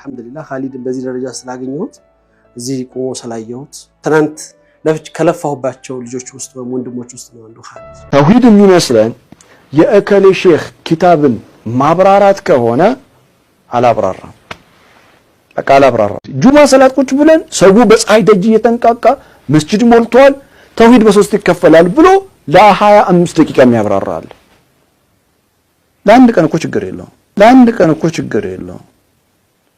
አልহামዱሊላህ ኻሊድን በዚህ ደረጃ ስላገኘሁት እዚህ ቆሞ ስላየሁት ትናንት ከለፋሁባቸው ልጆች ውስጥ ወንድሞች ውስጥ ነው አንዱ ኻሊድ። ተውሂድ የሚመስለን የእከሌ ሼክ ኪታብን ማብራራት ከሆነ አላብራራም። በቃ አላብራራም። ጁማ ሰላት ቁጭ ብለን ሰው በፀሐይ ደጅ እየተንቃቃ መስጂድ ሞልቷል ተውሂድ በሶስት ይከፈላል ብሎ ለ25 ደቂቃ የሚያብራራል። ለአንድ ቀን እኮ ችግር የለውም።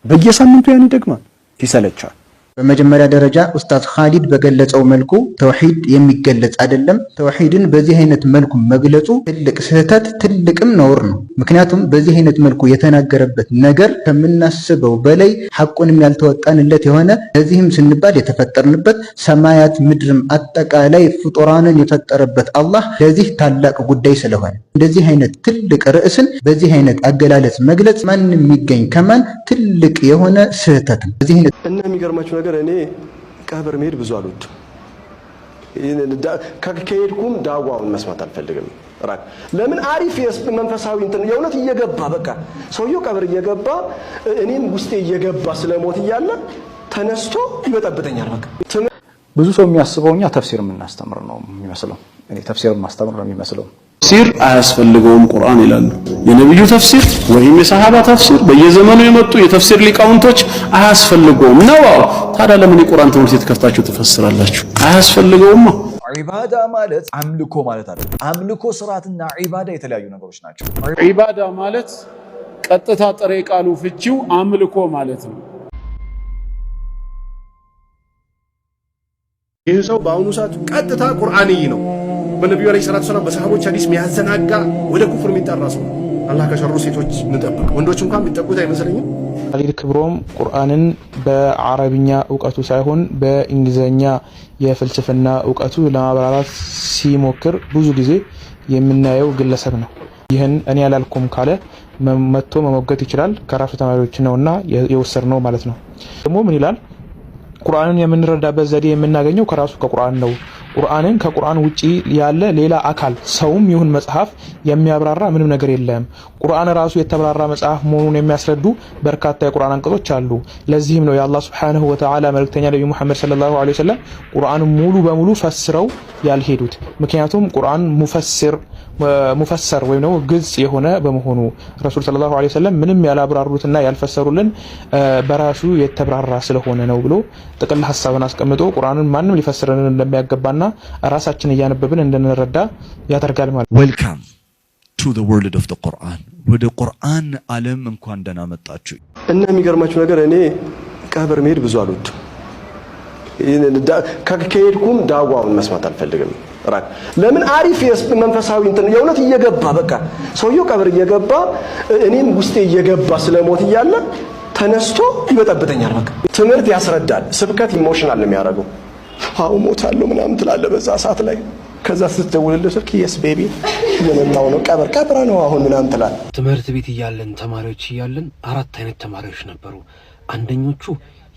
በየሳምንቱ ያን ይደግማል ይሰለቻል። በመጀመሪያ ደረጃ ኡስታዝ ኻሊድ በገለጸው መልኩ ተውሂድ የሚገለጽ አይደለም። ተውሂድን በዚህ አይነት መልኩ መግለጹ ትልቅ ስህተት ትልቅም ነውር ነው። ምክንያቱም በዚህ አይነት መልኩ የተናገረበት ነገር ከምናስበው በላይ ሐቁንም ያልተወጣንለት የሆነ ለዚህም ስንባል የተፈጠርንበት ሰማያት ምድርም አጠቃላይ ፍጡራንን የፈጠረበት አላህ ለዚህ ታላቅ ጉዳይ ስለሆነ እንደዚህ አይነት ትልቅ ርዕስን በዚህ አይነት አገላለጽ መግለጽ ማንም የሚገኝ ከማን ትልቅ የሆነ ስህተት ነው። በዚህ አይነት እና የሚገርማችሁ ነገር እኔ ቀብር መሄድ ብዙ አልወድም። ከሄድኩም ዳዋውን መስማት አልፈልግም። ለምን አሪፍ መንፈሳዊ እንትን የእውነት እየገባ በቃ ሰውየው ቀብር እየገባ እኔም ውስጤ እየገባ ስለሞት እያለ ተነስቶ ይበጠብጠኛል። በቃ ብዙ ሰው የሚያስበውኛ ተፍሲር የምናስተምር ነው የሚመስለው። እኔ ተፍሲር ማስተምር ነው የሚመስለው። ተፍሲር አያስፈልገውም ቁርአን ይላሉ። የነብዩ ተፍሲር ወይም የሰሃባ ተፍሲር በየዘመኑ የመጡ የተፍሲር ሊቃውንቶች አያስፈልገውም ነው። ታዲያ ለምን የቁርአን ትምህርት የተከፍታችሁ ትፈስራላችሁ? አያስፈልገውም። ዒባዳ ማለት አምልኮ ማለት አይደለም። አምልኮ ስርዓትና ዒባዳ የተለያዩ ነገሮች ናቸው። ዒባዳ ማለት ቀጥታ ጥሬ ቃሉ ፍቺው አምልኮ ማለት ነው። ይህ ሰው በአሁኑ ሰዓት ቀጥታ ቁርአንይ ነው። በነቢዩ አለይሂ ሰላቱ ሰላም በሰሃቦች ሐዲስ የሚያዘናጋ ወደ ኩፍር የሚጠራ ሰው ነው። አላህ ከሸሩ ሴቶች እንጠብቅ። ወንዶች እንኳን ቢጠቁት አይመስለኝም። ኻሊድ ክብሮም ቁርአንን በአረብኛ ዕውቀቱ ሳይሆን በእንግሊዘኛ የፍልስፍና ዕውቀቱ ለማብራራት ሲሞክር ብዙ ጊዜ የምናየው ግለሰብ ነው። ይህን እኔ ያላልኩም ካለ መጥቶ መሞገት ይችላል። ከራሱ ተማሪዎች ነውና የወሰድነው ማለት ነው። ደግሞ ምን ይላል? ቁርአንን የምንረዳበት ዘዴ የምናገኘው ከራሱ ከቁርአን ነው። ቁርአንን ከቁርአን ውጪ ያለ ሌላ አካል ሰውም ይሁን መጽሐፍ የሚያብራራ ምንም ነገር የለም። ቁርአን ራሱ የተብራራ መጽሐፍ መሆኑን የሚያስረዱ በርካታ የቁርአን አንቀጾች አሉ። ለዚህም ነው የአላህ Subhanahu Wa Ta'ala መልእክተኛ ነብዩ መሐመድ ሰለላሁ ዐለይሂ ወሰለም ቁርአን ሙሉ በሙሉ ፈስረው ያልሄዱት። ምክንያቱም ቁርአን ሙፈሰር ወይም ነው ግልጽ የሆነ በመሆኑ ረሱል ሰለላሁ ዐለይሂ ወሰለም ምንም ያላብራሩትና ያልፈሰሩልን በራሱ የተብራራ ስለሆነ ነው ብሎ ጥቅል ሐሳብን አስቀምጦ ቁርአንን ማንም ሊፈስረን እንደሚያገባና ራሳችን እያነበብን እንድንረዳ ያደርጋል ማለት። ዌልካም ቱ ዘ ወርልድ ኦፍ ዘ ቁርአን። ወደ ቁርአን ዓለም እንኳን ደህና መጣችሁ። እና የሚገርማችሁ ነገር እኔ ቀብር መሄድ ብዙ አልወድም። ከሄድኩም ዳዋውን መስማት አልፈልግም። ለምን አሪፍ መንፈሳዊ እንትን የእውነት እየገባ በቃ ሰውየው ቀብር እየገባ እኔም ውስጤ እየገባ ስለሞት እያለ ተነስቶ ይበጠብጠኛል። በቃ ትምህርት ያስረዳል። ስብከት ኢሞሽናል ነው የሚያደርገው። አው ሞታለሁ ምናምን ትላለህ በዛ ሰዓት ላይ። ከዛ ስትደውልልህ ስልክ የስ ቤቢ የመጣው ነው ቀብር ነው አሁን ምናምን ትላለህ። ትምህርት ቤት እያለን ተማሪዎች እያለን አራት አይነት ተማሪዎች ነበሩ። አንደኞቹ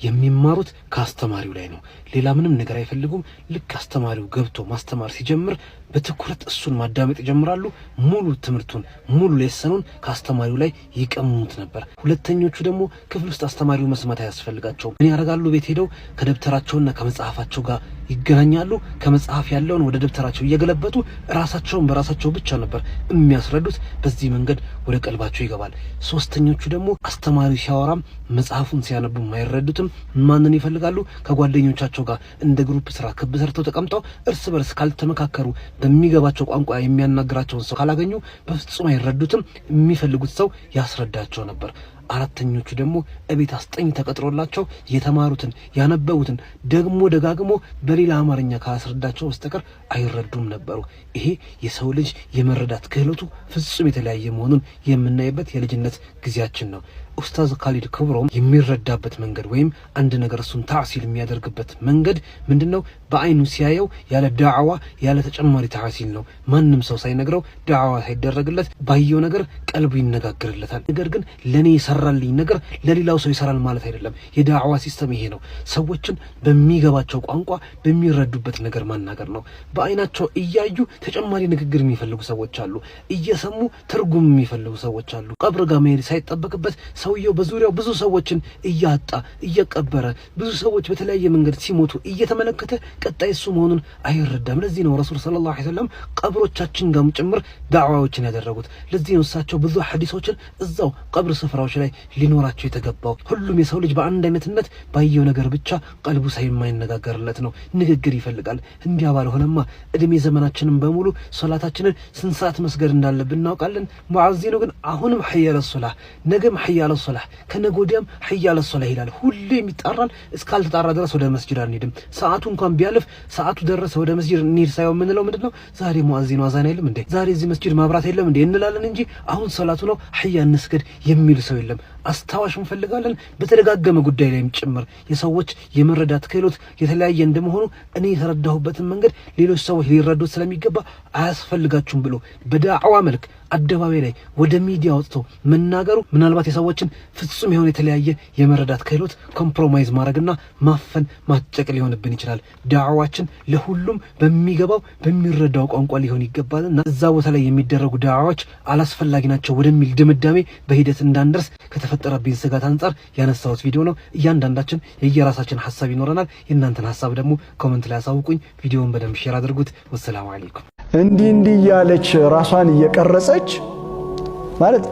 የሚማሩት ከአስተማሪው ላይ ነው። ሌላ ምንም ነገር አይፈልጉም። ልክ አስተማሪው ገብቶ ማስተማር ሲጀምር በትኩረት እሱን ማዳመጥ ይጀምራሉ። ሙሉ ትምህርቱን ሙሉ ሌሰኑን ከአስተማሪው ላይ ይቀሙት ነበር። ሁለተኞቹ ደግሞ ክፍል ውስጥ አስተማሪው መስማት አያስፈልጋቸውም። ምን ያደርጋሉ? ቤት ሄደው ከደብተራቸውና ከመጽሐፋቸው ጋር ይገናኛሉ። ከመጽሐፍ ያለውን ወደ ደብተራቸው እየገለበጡ ራሳቸውን በራሳቸው ብቻ ነበር የሚያስረዱት። በዚህ መንገድ ወደ ቀልባቸው ይገባል። ሶስተኞቹ ደግሞ አስተማሪው ሲያወራም መጽሐፉን ሲያነቡ አይረዱትም። ማንን ይፈልጋሉ? ከጓደኞቻቸው ጋር እንደ ግሩፕ ስራ ክብ ሰርተው ተቀምጠው እርስ በርስ ካልተመካከሩ በሚገባቸው ቋንቋ የሚያናግራቸውን ሰው ካላገኙ በፍጹም አይረዱትም። የሚፈልጉት ሰው ያስረዳቸው ነበር። አራተኞቹ ደግሞ እቤት አስጠኝ ተቀጥሮላቸው የተማሩትን ያነበቡትን ደግሞ ደጋግሞ በሌላ አማርኛ ካስረዳቸው በስተቀር አይረዱም ነበሩ። ይሄ የሰው ልጅ የመረዳት ክህሎቱ ፍጹም የተለያየ መሆኑን የምናይበት የልጅነት ጊዜያችን ነው። ኡስታዝ ኻሊድ ክብሮም የሚረዳበት መንገድ ወይም አንድ ነገር እሱን ታዕሲል የሚያደርግበት መንገድ ምንድነው? በአይኑ ሲያየው ያለ ዳዕዋ ያለ ተጨማሪ ታዕሲል ነው። ማንም ሰው ሳይነግረው ዳዕዋ ሳይደረግለት ባየው ነገር ቀልቡ ይነጋገርለታል። ነገር ግን ለኔ የሰራልኝ ነገር ለሌላው ሰው ይሰራል ማለት አይደለም። የዳዕዋ ሲስተም ይሄ ነው። ሰዎችን በሚገባቸው ቋንቋ በሚረዱበት ነገር ማናገር ነው። በአይናቸው እያዩ ተጨማሪ ንግግር የሚፈልጉ ሰዎች አሉ። እየሰሙ ትርጉም የሚፈልጉ ሰዎች አሉ። ቀብር ጋር መሄድ ሳይጠበቅበት ሰውየው በዙሪያው ብዙ ሰዎችን እያጣ እየቀበረ ብዙ ሰዎች በተለያየ መንገድ ሲሞቱ እየተመለከተ ቀጣይ እሱ መሆኑን አይረዳም። ለዚህ ነው ረሱል ሰለላሁ ዐለይሂ ወሰለም ቀብሮቻችን ጋርም ጭምር ዳዕዋዎችን ያደረጉት። ለዚህ ነው እሳቸው ብዙ ሐዲሶችን እዛው ቀብር ስፍራዎች ላይ ሊኖራቸው የተገባው። ሁሉም የሰው ልጅ በአንድ አይነትነት ባየው ነገር ብቻ ቀልቡ ሳይማይነጋገርለት ነው፣ ንግግር ይፈልጋል። እንዲያ ባልሆነማ እድሜ ዘመናችንን በሙሉ ሶላታችንን ስንት ሰዓት መስገድ እንዳለብን እናውቃለን። ሙአዚኑ ግን አሁንም ሐይ አለ ሶላህ፣ ነገም ሐይ አለ ሶላህ፣ ከነገ ወዲያም ሐይ አለ ሶላህ ይላል። ሁሌም ይጣራል። እስካልተጣራ ድረስ ወደ መስጂድ አንሄድም። ሰዓቱ እንኳን ቢያልፍ ሰዓቱ ደረሰ ወደ መስጂድ እንሂድ ሳይሆን የምንለው ምንድነው? ዛሬ ሙአዚኑ አዛን አይልም እንዴ? ዛሬ እዚህ መስጂድ ማብራት የለም እንዴ እንላለን እንጂ አሁን ሰላቱ ነው ሐይ እንስገድ የሚል ሰው የለም። አስታዋሽ እንፈልጋለን። በተደጋገመ ጉዳይ ላይም ጭምር የሰዎች የመረዳት ክህሎት የተለያየ እንደመሆኑ እኔ የተረዳሁበትን መንገድ ሌሎች ሰዎች ሊረዱት ስለሚገባ አያስፈልጋችሁም ብሎ በዳዕዋ መልክ አደባባይ ላይ ወደ ሚዲያ ወጥቶ መናገሩ ምናልባት የሰዎችን ፍጹም የሆነ የተለያየ የመረዳት ክህሎት ኮምፕሮማይዝ ማድረግና ማፈን ማጨቅ ሊሆንብን ይችላል። ዳዕዋችን ለሁሉም በሚገባው በሚረዳው ቋንቋ ሊሆን ይገባልና እዛ ቦታ ላይ የሚደረጉ ዳዕዋዎች አላስፈላጊ ናቸው ወደሚል ድምዳሜ በሂደት እንዳንደርስ ከተፈጠረብኝ ስጋት አንጻር ያነሳሁት ቪዲዮ ነው። እያንዳንዳችን የየራሳችን ሐሳብ ይኖረናል። የእናንተን ሐሳብ ደግሞ ኮሜንት ላይ አሳውቁኝ። ቪዲዮውን በደንብ ሼር አድርጉት። ወሰላሙ አለይኩም። እንዲህ ያለች ራሷን እየቀረጸች ማለት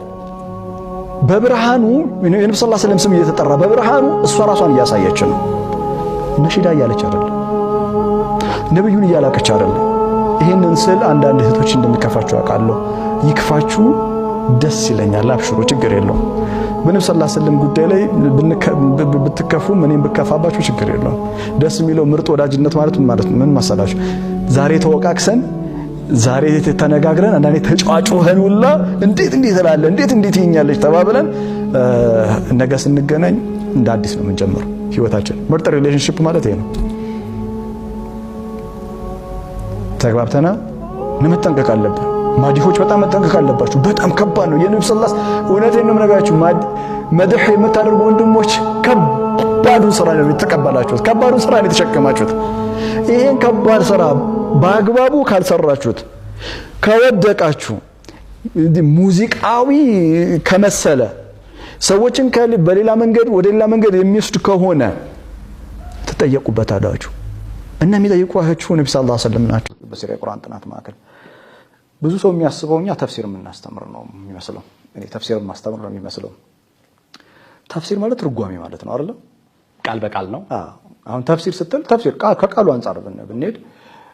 በብርሃኑ የነብዩ ሰለላሁ ዐለይሂ ወሰለም ስም እየተጠራ በብርሃኑ እሷ ራሷን እያሳየች ነው። ነሺዳ እያለች አይደለም፣ ነብዩን እያላቀች አይደለም። ይሄንን ስል አንዳንድ እህቶች እንደሚከፋችሁ አውቃለሁ። ይክፋችሁ፣ ደስ ይለኛል። አብሽሩ፣ ችግር የለውም። በነብዩ ሰለላሁ ዐለይሂ ወሰለም ጉዳይ ላይ ብትከፉ እኔም ብከፋባችሁ ችግር የለውም። ደስ የሚለው ምርጥ ወዳጅነት ማለት ምን መሰላችሁ? ዛሬ ተወቃቅሰን ዛሬ ተነጋግረን አንዳንዴ ተጫዋጩኸን ሁላ እንዴት እላለ እንዴት ይኛለች ተባብለን ነገ ስንገናኝ እንደ አዲስ ነው የምንጀምረው ህይወታችን። ምርጥ ሪሌሽንሺፕ ማለት ይሄ ነው። ተግባብተና መጠንቀቅ አለብን። ማዲሆች በጣም መጠንቀቅ አለባችሁ። በጣም ከባድ ነው። የነብዩ ሰለላሁ ዐለይሂ ወሰለም እውነቴን ነው የምነግራችሁ። መድህ የምታደርጉ ወንድሞች ከባዱን ስራ ነው የተቀበላችሁት፣ ከባዱን ስራ ነው የተሸከማችሁት። ይሄን ከባድ ስራ በአግባቡ ካልሰራችሁት ከወደቃችሁ ሙዚቃዊ ከመሰለ ሰዎችን በሌላ መንገድ ወደ ሌላ መንገድ የሚወስድ ከሆነ ትጠየቁበታላችሁ። እና የሚጠይቋችሁ ነብዩ ሰለላሁ ዐለይሂ ወሰለም ናቸው። በሲሪያ ቁርአን ጥናት ማዕከል ብዙ ሰው የሚያስበው እኛ ተፍሲር የምናስተምር ነው የሚመስለው። እኔ ተፍሲር የማስተምር ነው የሚመስለው። ተፍሲር ማለት ትርጓሜ ማለት ነው አይደል? ቃል በቃል ነው። አሁን ተፍሲር ስትል ተፍሲር ከቃሉ አንፃር ብንሄድ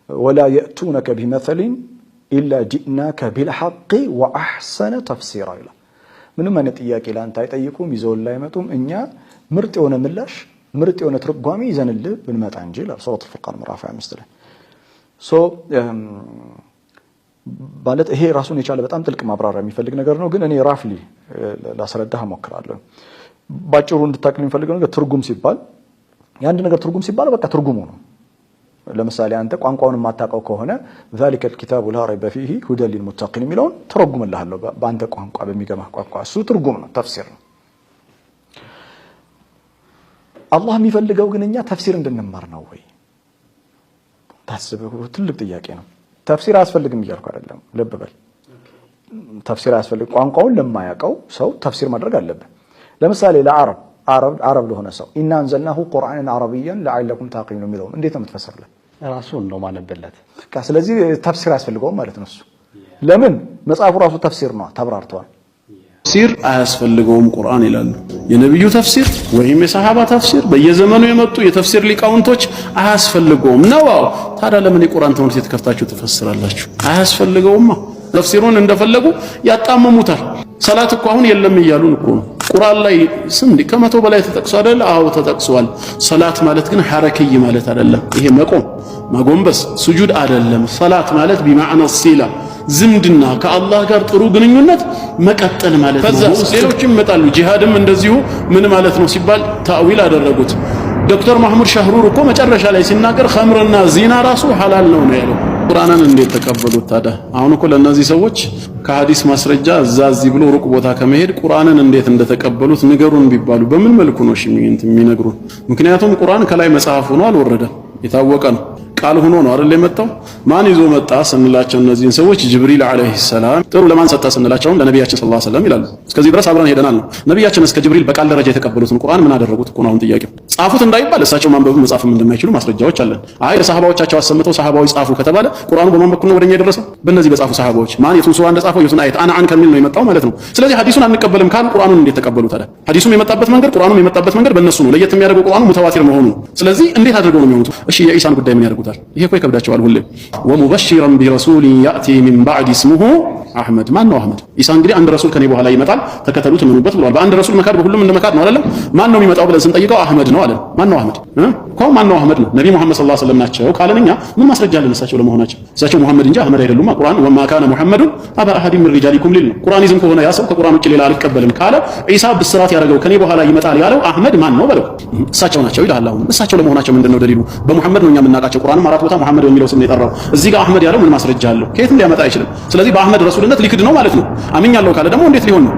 ወላ የእቱነከ ቢመሰሊን ኢላ ጂእናከ ቢልሐቅ ወአሕሰነ ተፍሲራ ይላል። ምንም አይነት ጥያቄ ላንተ አይጠይቁም፣ ይዘውልህ አይመጡም። እኛ ምርጥ የሆነ ምላሽ ምርጥ የሆነ ትርጓሜ ይዘንልህ ብንመጣ እንጂ ይላል ሱረቱል ፉርቃን ምዕራፍ 25 ላይ። ማለት ይሄ ራሱን የቻለ በጣም ጥልቅ ማብራሪያ የሚፈልግ ነገር ነው። ግን እኔ ራፍሊ ላስረዳህ እሞክራለሁ። ባጭሩ እንድታቅል የሚፈልገው ነገር ትርጉም ሲባል የአንድ ነገር ትርጉም ሲባል በቃ ትርጉሙ ነው። ለምሳሌ አንተ ቋንቋውን የማታውቀው ከሆነ ذلك الكتاب لا ريب فيه هدى للمتقين የሚለውን ተረጉምልሃለሁ በአንተ ቋንቋ በሚገባህ ቋንቋ። እሱ ትርጉም ነው፣ ተፍሲር ነው። አላህ የሚፈልገው ግን እኛ ተፍሲር እንድንማር ነው ወይ? ታስበው ትልቅ ጥያቄ ነው። ተፍሲር አያስፈልግም እያልኩ አይደለም፣ ልብ በል። ተፍሲር አያስፈልግም። ቋንቋውን ለማያውቀው ሰው ተፍሲር ማድረግ አለበት። ለምሳሌ ለአረብ ለሆነ ሰው ኢና አንዘልናሁ ቁርአንን አረብያን ለዓለኩም ታቂሉን የሚለው እንዴት ነው የምትፈስርለት? ራሱን ነው ማነበለት። በቃ ስለዚህ ተፍሲር አያስፈልገውም ማለት ነው። እሱ ለምን መጽሐፉ ራሱ ተፍሲር ነው፣ ተብራርቷል። ተፍሲር አያስፈልገውም ቁርአን ይላሉ። የነብዩ ተፍሲር ወይም የሰሃባ ተፍሲር በየዘመኑ የመጡ የተፍሲር ሊቃውንቶች አያስፈልገውም ነው። ታዲያ ለምን የቁርአን ትምህርት ቤት ከፍታችሁ ትፈስራላችሁ? አያስፈልገውማ። ተፍሲሩን እንደፈለጉ ያጣመሙታል። ሰላት እኮ አሁን የለም እያሉን እኮ ነው። ቁርአን ላይ ስንት ከመቶ በላይ ተጠቅሶ አይደል? አዎ ተጠቅሷል። ሰላት ማለት ግን ሐረከይ ማለት አይደለም። ይሄ መቆም ማጎንበስ ሱጁድ አይደለም። ሰላት ማለት ቢማዕና ሲላ ዝምድና ከአላህ ጋር ጥሩ ግንኙነት መቀጠል ማለት ነው። ከዛስ ሌሎችም ይመጣሉ። ጂሃድም እንደዚሁ ምን ማለት ነው ሲባል ታዊል አደረጉት። ዶክተር ማህሙድ ሻህሩር እኮ መጨረሻ ላይ ሲናገር ኸምርና ዚና ራሱ ሐላል ነው ያለው። ቁርአንን እንዴት ተቀበሉት ታዲያ? አሁን እኮ ለእነዚህ ሰዎች ከሐዲስ ማስረጃ እዚህ ብሎ ሩቅ ቦታ ከመሄድ ቁርአንን እንዴት እንደተቀበሉት ንገሩን ቢባሉ በምን መልኩ ነው የሚነግሩን? ምክንያቱም ቁርአን ከላይ መጽሐፍ ሆኖ አልወረደም፣ የታወቀ ነው። ቃል ሆኖ ነው አይደል የመጣው? ማን ይዞ መጣ ስንላቸው እነዚህን ሰዎች ጅብሪል አለይሂ ሰላም። ጥሩ ለማን ሰጣ ስንላቸው ለነቢያችን ሰለላሁ ዐለይሂ ወሰለም ይላሉ። እስከዚህ ድረስ አብረን ሄደናል ነው። ነቢያችን እስከ ጅብሪል በቃል ደረጃ የተቀበሉትን ቁርአን ምን አደረጉት እኮ ነው አሁን ጥያቄው። ጻፉት እንዳይባል እሳቸው ማንበብም መጻፍም እንደማይችሉ ማስረጃዎች አለን። አይ ለሰሃባዎቻቸው አሰምተው ሰሃባዊ ጻፉ ከተባለ ቁርአኑ በማን በኩል ነው ወደኛ የደረሰው? በእነዚህ በጻፉ ሰሃባዎች። ማን የቱን ሱራ እንደጻፈው የቱን አየት አን ከሚል ነው የመጣው ማለት ነው። ስለዚህ ሐዲሱን አንቀበልም ካሉ ቁርአኑን እንዴት ተቀበሉ ታዲያ? ሐዲሱም የመጣበት መንገድ ቁርአኑም የመጣበት መንገድ በእነሱ ነው። ለየት የሚያደርገው ቁርአኑ ሙተዋቲር መሆኑ። ስለዚህ እንዴት አድርገው ነው የሚሆኑት? እሺ የኢሳን ጉዳይ ምን ያደርጉታል? ይሄ እኮ ይከብዳቸዋል ሁሌ። ወሙበሽረን ቢረሱሊን ያእቲ ሚን ባዕድ ስሙሁ አህመድ። ማን ነው አህመድ? ኢሳ እንግዲህ አንድ ረሱል ከኔ በኋላ ይመጣል ተከተሉት ምኑበት ብሏል። በአንድ ረሱል መካድ በሁሉም እንደ መካድ ነው አይደለም? ማን ነው የሚመጣው ብለን ስንጠይቀው አህመድ ነው አለን። ማን ነው አህመድ? ማን ነው አህመድ ነው? ነቢ ሙሐመድ ሰለላሁ ዐለይሂ ወሰለም ናቸው ካለን እኛ ምን ማስረጃ አለን እሳቸው ለመሆናቸው? እሳቸው ሙሐመድ እንጂ አህመድ አይደሉም። ቁርአን ወማ ካነ ሙሐመዱን አባ አሐዲን ሚን ሪጃሊኩም ሊል ነው። ቁርአን ይዝም ከሆነ ያ ሰው ከቁርአን ውጭ ሌላ አልቀበልም ካለ ኢሳ ብስራት ያደረገው ከኔ በኋላ ይመጣል ያለው አህመድ ማን ነው በለው። እሳቸው ናቸው ይላል። አሁን እሳቸው ለመሆናቸው ምንድነው ደሊሉ? በሙሐመድ ነው እኛ የምናውቃቸው። ቁርአንም አራት ቦታ ሙሐመድ በሚለው ስም የጠራው። እዚህ ጋር አህመድ ያለው ምን ማስረጃ አለው? ከየትም ሊያመጣ አይችልም። ስለዚህ በአህመድ ረሱልነት ሊክድ ነው ማለት ነው። አምኛለሁ ካለ ደግሞ እንዴት ሊሆን ነው?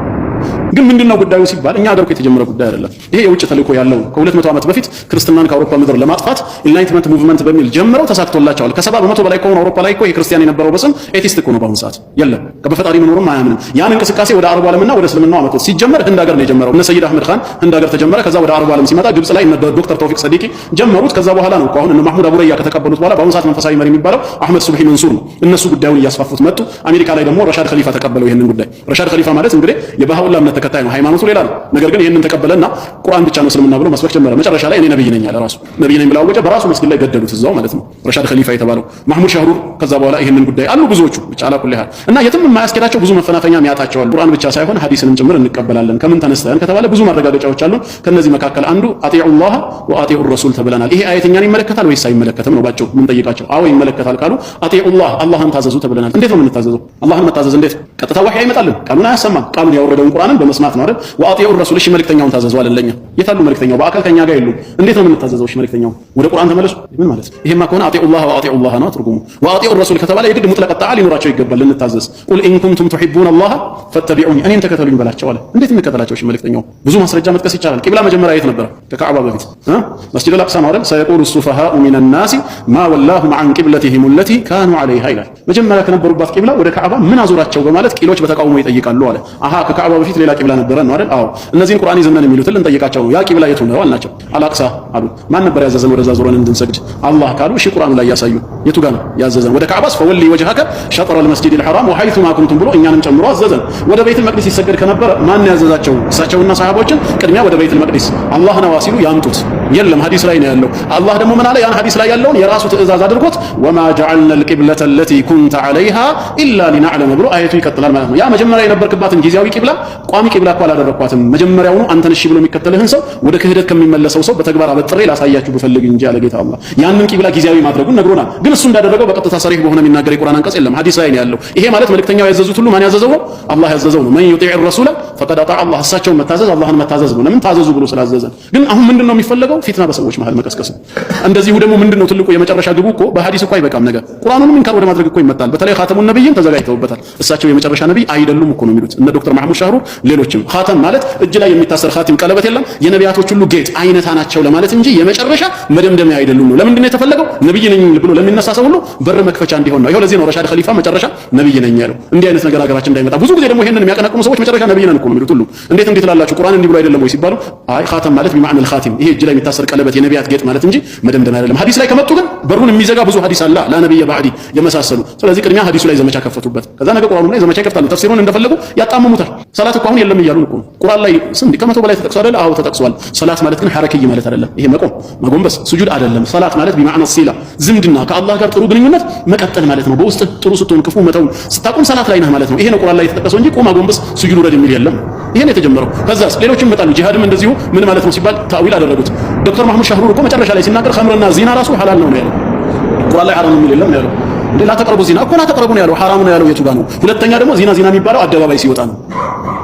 ግን ምንድነው ጉዳዩ ሲባል እኛ ሀገር እኮ የተጀመረ ጉዳይ አይደለም። ይሄ የውጭ ተልእኮ ያለው ከ200 ዓመት በፊት ክርስትናን ከአውሮፓ ምድር ለማጥፋት ኢንላይትመንት ሙቭመንት በሚል ጀምረው ተሳክቶላቸዋል። ከ70% በላይ ከሆነ አውሮፓ ላይ እኮ የክርስቲያን የነበረው በስም ኤቲስት እኮ ነው። በአሁኑ ሰዓት የለም በፈጣሪ መኖርም አያምንም። ያን እንቅስቃሴ ወደ አረቡ ዓለምና ወደ እስልምናው አመጡት። ሲጀመር ህንድ ሀገር ነው የጀመረው። እነ ሰይድ አህመድ ኻን ህንድ ሀገር ተጀመረ። ከዛ ወደ አረቡ ዓለም ሲመጣ ግብጽ ላይ እነ ዶክተር ተውፊቅ ሰዲቂ ጀመሩት። ከዛ በኋላ ነው አሁን እነ ማህሙድ አቡረያ ከተቀበሉት በኋላ በአሁኑ ሰዓት መንፈሳዊ መሪ የሚባለው አህመድ ሱብሂ መንሱር ነው። እነሱ ጉዳዩን እያስፋፉት መጡ። አሜሪካ ላይ ደግሞ ረሻድ ኸሊፋ ተቀበለው ይሄንን ጉዳይ። ረሻድ ኸሊፋ ማለት እንግዲህ የባህውላ እምነት ተከታይ ነው። ሃይማኖቱ ሌላ ነው። ነገር ግን ይሄንን ተቀበለና ቁርአን ብቻ ነው እስልምና ብሎ መስበክ ጀመረ። መጨረሻ ላይ እኔ ነብይ ነኝ አለ። ራሱ ነብይ ነኝ ብለው አወጀ። በራሱ መስጊድ ላይ ገደሉት እዛው ማለት ነው ረሻድ ኸሊፋ የተባለው ማህሙድ ሻህሩር። ከዛ በኋላ ይሄንን ጉዳይ አሉ ብዙዎቹ ብቻ አላኩል ያህል እና የትም የማያስኬዳቸው ብዙ መፈናፈኛ የሚያጣቸዋል። ቁርአን ብቻ ሳይሆን ሐዲስንም ጭምር እንቀበላለን። ከምን ተነስተን ከተባለ ብዙ ማረጋገጫዎች አሉ። ከነዚህ መካከል አንዱ አጢኡላህ ወአጢኡ ረሱል ተብለናል። ይሄ አየት እኛን ይመለከታል ወይስ አይመለከትም ነው ባቸው ምን ጠይቃቸው። አዎ ይመለከታል ካሉ አጢኡላህ አላህን ታዘዙ ተብለናል። እንዴት ነው የምንታዘዘው? አላህን መታዘዝ እንዴት? ቀጥታ ወህይ አይመጣልን፣ ቃሉን አያሰማም። ቃሉን ያወረደውን ቁርአንን በመስማት ነው አይደል? ወአጢኡ ረሱል እሺ መልእክተኛውን ታዘዙ አለለኛ። የታሉ መልእክተኛው? በአካል ከኛ ጋር የሉም። እንዴት ነው የምንታዘዘው? እሺ መልእክተኛው ወደ ቁርአን ተመለሱ። ምን ማለት ነው? ይሄማ ከሆነ አጢኡላህ ወአጢኡላህ ነው ትርጉሙ። ወአጢኡ ረሱል ከተባለ የግድ ሙጥለቅ ጣዓ ሊኖራቸው ይገባል ልንታዘዝ። ቁል ኢን ኩንቱም ቱሂቡነ አላህ ፈተቢዑኒ እኔን ተከተሉኝ በላቸው አለ። እንዴት እንከተላቸው? እሺ መልእክተኛው ብዙ ማስረጃ መጥቀስ ይቻላል። ቂብላ መጀመሪያ የት ነበረ? ከካዕባ በፊት መስጂድ አልአቅሳ ነው አይደል? ሰየቁሉ ሱፈሃኡ ሚነ ናሲ ማ ወላሁም ዐን ቂብለቲሂም አለቲ ካኑ ዐለይሃ ይላል። መጀመሪያ ከነበሩባት ቂብላ ወደ ካዕባ ምን አዞራቸው በማለት ቂሎች በተቃውሞ ይጠይቃሉ አለ። አሃ ከካዕባ በፊት ሌላ ቂብላ ነበረ ነው አይደል? አዎ እነዚህን ቁርአን ይዘናል የሚሉትን ልንጠይቃቸው ነው። ያ ቂብላ የቱ ነው አልናቸው። አልአቅሳ አሉ። ማን ነበር ያዘዘን ወደዛ ዞረን እንድንሰግድ? አላህ ካሉ እሺ ቁርአኑ ላይ ያሳዩ። የቱ ጋር ነው ያዘዘን? ወደ ካዕባስ ፈወሊ ወጅሀከ ሸጥረል መስጂዲል ሐራም ወሐይቱማ ኩንቱም ብሎ እኛንም ጨምሮ አዘዘን። ወደ ቤተል መቅዲስ ይሰገድ ከነበረ ማን ያዘዛቸው? እሳቸውና ሰሃቦችን ቅድሚያ ወደ ቤተል መቅዲስ አላህ ነዋ ሲሉ ያምጡት። የለም ሐዲስ ላይ ነው ያለው። አላህ ደግሞ ምን አለ? ያን ሐዲስ ላይ ያለውን የራሱ ትእዛዝ አድርጎት ወማ ጀዐልነል ቂብለተ አለቲ ኩንተ ዐለይሃ ኢላ ሊነዕለመ ብሎ አየቱ ይቀጥላል ማለት ነው። ያ መጀመሪያ የነበርክባትን ጊዜያዊ ቂብላ ቋሚ ቂብላ እኮ አላደረኳትም። መጀመሪያውኑ አንተን እሺ ብሎ የሚከተልህን ሰው ወደ ክህደት ከሚመለሰው ሰው በተግባር አበጥሬ ላሳያችሁ ብፈልግ እንጂ አለ ጌታ አላህ። ያንን ቂብላ ጊዜያዊ ማድረጉን ነግሮናል። ግን እሱ እንዳደረገው በቀጥታ ሰሪህ በሆነ የሚናገር የቁርአን አንቀጽ የለም። ሐዲስ ላይ ነው ያለው። ይሄ ማለት መልእክተኛው ያዘዙት ሁሉ ማን ያዘዘው ነው? አላህ ያዘዘው ነው። መን ዩጢዕ ረሱለ ፈቀድ አጣዕ አላህ። እሳቸውን መታዘዝ አላህን መታዘዝ ነው። ለምን ታዘዙ ብሎ ስላዘዘን። ግን አሁን ምንድነው የሚፈለገው? ፊትና በሰዎች መሃል መቀስቀስ። እንደዚሁ ደግሞ ምንድነው ትልቁ የመጨረሻ ግቡ እኮ በሐዲስ እኮ አይበቃም ነገር ቁርአኑንም ኢንካር ወደ ማድረግ እኮ ይመጣል። በተለይ ኻተሙን ነብይን ተዘጋጅተውበታል። እሳቸው የመጨረሻ ነብይ አይደሉም እኮ ነው የሚሉት እነ ዶክተር ማህሙድ ሻህሩ ሌሎችም። ኻተም ማለት እጅ ላይ የሚታሰር ኻቲም ቀለበት የለም የነቢያቶች ሁሉ ጌጥ አይነታ ናቸው ለማለት እንጂ የመጨረሻ መደምደሚያ አይደሉም ነው። ለምንድነው የተፈለገው? ነብይ ነኝ ብሎ ለሚነሳ ሰው ሁሉ በር መክፈቻ እንዲሆን ነው። ይሄው ለዚህ ነው ረሻድ ኸሊፋ መጨረሻ ነብይ ነኝ ያለው። እንዲህ አይነት ነገር ሀገራችን እንዳይመጣ ብዙ ጊዜ ደግሞ ይሄንን የሚያቀነቅኑ ሰዎች መጨረሻ ነብይ ነን እኮ ነው የሚሉት ሁሉ። እንዴት ላላችሁ ቁርአን እንዲህ ብሎ አይደለም ወይ ሲባሉ አይ ኻተም ማለት ቢማዕነል ኻቲም ይሄ እጅ ላይ የሚታሰር ቀለበት የነቢያት ጌጥ ማለት እንጂ መደምደሚያ አይደለም። ሐዲስ ላይ ከመጡ ግን በሩን የሚዘጋ ብዙ ሐዲስ አለ ላ ነብይ ባዕዲ የመሳሰሉ። ስለዚህ ቅድሚያ ሐዲሱ ላይ ዘመቻ ከፈቱበት። ከዛ ነገ ቁርአኑ ላይ ዘመቻ ይከፍታሉ። ተፍሲሩን እንደፈለጉ ያጣመሙታል። ሰላት እኮ አሁን የለም እያሉን እኮ ነው። ቁርአን ላይ ስንት ከመቶ በላይ ተጠቅሷል አይደል? አዎ ተጠቅሷል። ሰላት ማለት ግን ሐረክይ ማለት አይደለም። ይሄ መቆም መጎንበስ ሱጁድ አይደለም። ሰላት ማለት ቢማዕነ ሲላ ዝምድና ከአላህ ጋር ጥሩ ግንኙነት መቀጠል ማለት ነው። በውስጥ ጥሩ ስትሆን ክፉ መተውን ስታቆም ሰላት ላይ ነህ ማለት ነው። ይሄ ነው ቁርአን ላይ የተጠቀሰው እንጂ ቁም አጎንበስ ሱጁድ ውረድ የሚል የለም። ይሄ ነው የተጀመረው። ከዛስ ሌሎችም ይመጣሉ። ጂሃድም እንደዚሁ ምን ማለት ነው ሲባል ታዊል አደረጉት። ዶክተር ማህሙድ ሻህሩር እኮ መጨረሻ ላይ ሲናገር ኸምርና ዚና ራሱ ሐላል ነው ያለው። ቁርአን ላይ ሐራም የሚል የለም ነው ያለው። እንዴ ላ ተቀርቡ ዚና እኮ ላ ተቀርቡ ነው ያለው። ሐራም ነው ያለው የቱ ጋር ነው? ሁለተኛ ደግሞ ዚና የሚባለው አደባባይ ሲወጣ ነው።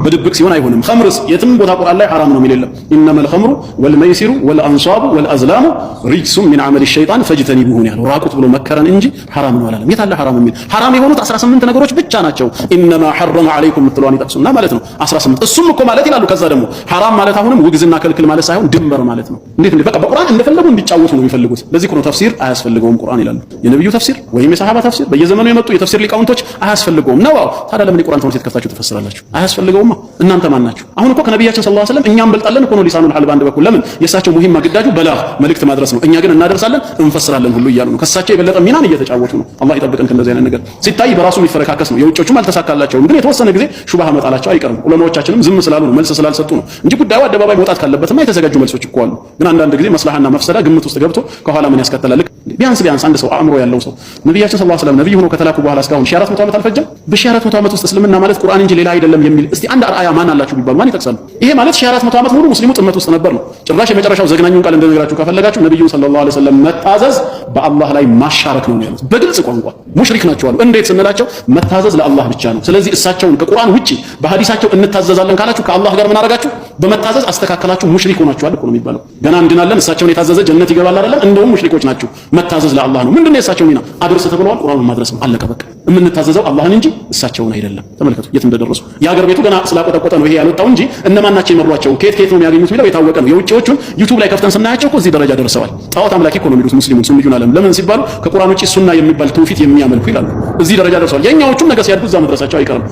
በድብቅ ሲሆን አይሆንም። ኸምርስ የትም ቦታ ቁርአን ላይ ሐራም ነው የሚል የለም። ኢነመል ኸምሩ ወልመይሲሩ ወልአንሷቡ ወልአዝላሙ ሪጅሱም ሚን ዐመሊ ሸይጣን ፈጅተኒቡሁ ያለው ራቁት ብሎ መከረን እንጂ ሐራም ነው አላለም። የት አለ ሐራም የሚል? ሐራም የሆኑት 18 ነገሮች ብቻ ናቸው። ኢነማ ሐረመ ዐለይኩም ምትለዋን ይጠቅሱና ማለት ነው 18። እሱም እኮ ማለት ይላሉ። ከዛ ደግሞ ሐራም ማለት አሁንም ውግዝና ከልክል ማለት ሳይሆን ድንበር ማለት ነው። እንዴት በቃ በቁርአን እንደፈለጉ እንዲጫወቱ ነው የሚፈልጉት። ለዚህ እኮ ነው ተፍሲር አያስፈልገውም ቁርአን ይላሉ። የነብዩ ተፍሲር ወይም የሰሃባ ተፍሲር በየዘመኑ የመጡ የተፍሲር ሊቃውንቶች አያስፈልገውም ነው። ታዲያ ለምን የቁርአን ትምህርት ከፍታችሁ ትፈስራላችሁ? አያስፈልገውማ። እናንተ ማን ናችሁ? አሁን እኮ ከነብያችን ሰለላሁ ዐለይሂ ወሰለም እኛም በልጣለን እኮ ነው ሊሳኑል ሐል በአንድ በኩል። ለምን የእሳቸው ሙሂማ ግዳጁ በላግ መልእክት ማድረስ ነው። እኛ ግን እናደርሳለን እንፈስራለን ሁሉ እያሉ ነው። ከእሳቸው የበለጠ ሚናን እየተጫወቱ ነው። አላህ ይጠብቀን ከእንደዚህ አይነት ነገር። ሲታይ በራሱ የሚፈረካከስ ነው። የውጮቹም አልተሳካላቸውም፣ ግን የተወሰነ ጊዜ ሹባህ መጣላቸው አይቀርም። ዑለማዎቻችንም ዝም ስላሉ ነው፣ መልስ ስላልሰጡ ነው እንጂ ጉዳዩ አደባባይ መውጣት ካለበትማ የተዘጋጁ መልሶች እኮ አሉ። ግን አንዳንድ ጊዜ መስላህና መፍሰዳ ግምት ውስጥ ገብቶ ከኋላ ምን ያስከተላል? ቢያንስ አንድ ሰው አእምሮ ያለው ሰው ነብያችን ሰለላሁ ዐለይሂ ወሰለም ነብይ ሆኖ ከተላኩ በኋላ እስካሁን 1400 ዓመት አልፈጀም? በ1400 ዓመት ውስጥ እስልምና ማለት ቁርአን እንጂ ሌላ አይደለም የሚል እስቲ አንድ አርአያ ማን አላችሁ ቢባሉ ማን ይጠቅሳሉ? ይሄ ማለት 1400 ዓመት ሙሉ ሙስሊሙ ጥመት ውስጥ ነበር ነው። ጭራሽ የመጨረሻው ዘግናኙን ቃል እንደነገራችሁ ከፈለጋችሁ ነብዩን ሰለላሁ ዐለይሂ ወሰለም መታዘዝ በአላህ ላይ ማሻረክ ነው ያሉት። በግልጽ ቋንቋ ሙሽሪክ ናቸው አሉ። እንዴት ስንላቸው መታዘዝ ለአላህ ብቻ ነው። ስለዚህ እሳቸውን ከቁርአን ውጪ በሐዲሳቸው እንታዘዛለን ካላችሁ ከአላህ ጋር ምን አደረጋችሁ? በመታዘዝ አስተካከላችሁ ሙሽሪክ ሆናችኋል እኮ ነው የሚባለው። ገና እንድናለን እሳቸውን የታዘዘ ጀነት ይገባል አይደለም? እንደውም ሙሽሪኮች ናቸው። መታዘዝ ለአላህ ነው። ምንድነው የእሳቸው ሚና? አድርስ ተብለዋል። ቁርአኑን ማድረስ ነው። አለቀ በቃ። የምንታዘዘው አላህን እንጂ እሳቸውን አይደለም። ተመልከቱ የት እንደደረሱ። የሀገር ቤቱ ገና ስላቆጠቆጠ ነው ይሄ ያልወጣው እንጂ እነማን ናቸው የመሯቸው ከየት ነው የሚያገኙት የሚለው የታወቀ ነው። የውጪዎቹን ዩቲዩብ ላይ ከፍተን ስናያቸው እኮ እዚህ ደረጃ ደርሰዋል። ጣዖት አምላኪ እኮ ነው የሚሉት ሙስሊሙን ሱንኒዩን ዓለም። ለምን ሲባሉ ከቁርአን ውጪ ሱና የሚባል ትውፊት የሚያመልኩ ይላሉ። እዚህ ደረጃ ደርሰዋል። የኛዎቹም ነገ ሲያድጉ እዛ መድረሳቸው አይቀርም።